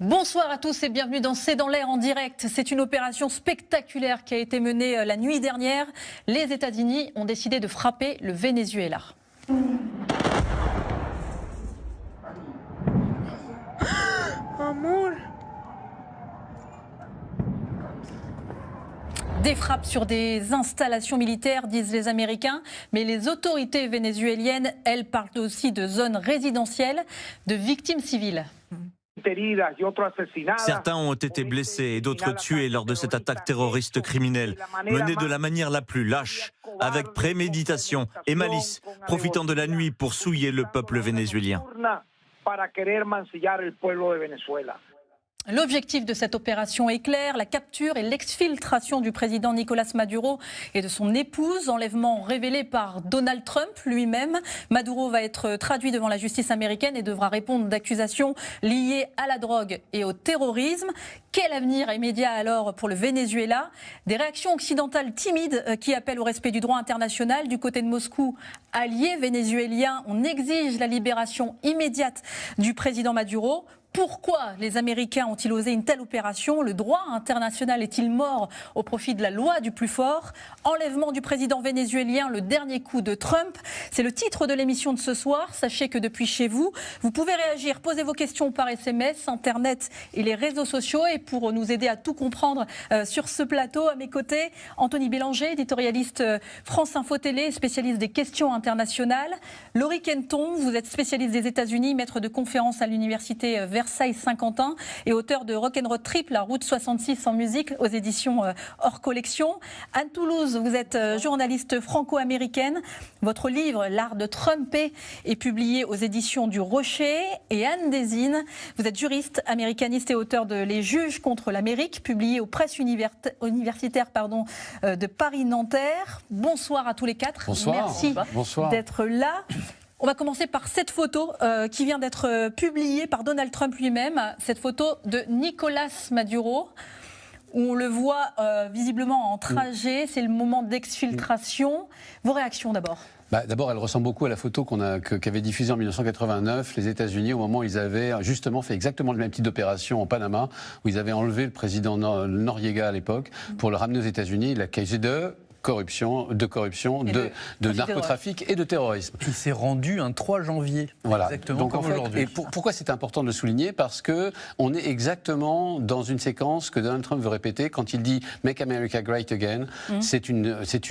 Bonsoir à tous et bienvenue dans C'est dans l'air en direct. C'est une opération spectaculaire qui a été menée la nuit dernière. Les États-Unis ont décidé de frapper le Venezuela. Amor. Des frappes sur des installations militaires, disent les Américains, mais les autorités vénézuéliennes, elles, parlent aussi de zones résidentielles, de victimes civiles. Certains ont été blessés et d'autres tués lors de cette attaque terroriste criminelle, menée de la manière la plus lâche, avec préméditation et malice, profitant de la nuit pour souiller le peuple vénézuélien. L'objectif de cette opération est clair, la capture et l'exfiltration du président Nicolás Maduro et de son épouse, enlèvement révélé par Donald Trump lui-même. Maduro va être traduit devant la justice américaine et devra répondre d'accusations liées à la drogue et au terrorisme. Quel avenir immédiat alors pour le Venezuela? Des réactions occidentales timides qui appellent au respect du droit international. Du côté de Moscou, alliés vénézuéliens, on exige la libération immédiate du président Maduro. Pourquoi les Américains ont-ils osé une telle opération? Le droit international est-il mort au profit de la loi du plus fort? Enlèvement du président vénézuélien, le dernier coup de Trump. C'est le titre de l'émission de ce soir. Sachez que depuis chez vous, vous pouvez réagir, poser vos questions par SMS, Internet et les réseaux sociaux. Et pour nous aider à tout comprendre sur ce plateau, à mes côtés, Anthony Bélanger, éditorialiste France Info Télé, spécialiste des questions internationales. Laurie Kenton, vous êtes spécialiste des États-Unis, maître de conférences à l'université Versailles-Saint-Quentin et auteur de Rock'n'Roll Trip, la route 66 en musique aux éditions hors collection. Anne Toulouse, vous êtes journaliste franco-américaine. Votre livre, L'art de Trumper, est publié aux éditions du Rocher. Et Anne Désine, vous êtes juriste, américaniste et auteur de Les juges contre l'Amérique, publié aux presses universitaires de Paris-Nanterre. Bonsoir à tous les quatre. Bonsoir. Merci d'être là. On va commencer par cette photo qui vient d'être publiée par Donald Trump lui-même. Cette photo de Nicolás Maduro, où on le voit visiblement en trajet. C'est le moment d'exfiltration. Vos réactions d'abord? D'abord, elle ressemble beaucoup à la photo qu'avait diffusée en 1989 les États-Unis, au moment où ils avaient justement fait exactement le même type d'opération au Panama, où ils avaient enlevé le président Noriega à l'époque pour le ramener aux États-Unis, l'accusé de corruption, de narcotrafic et de terrorisme. Il s'est rendu un 3 janvier, voilà. Exactement donc, comme aujourd'hui. Et pourquoi c'est important de le souligner? Parce qu'on est exactement dans une séquence que Donald Trump veut répéter quand il dit « Make America Great Again ». C'est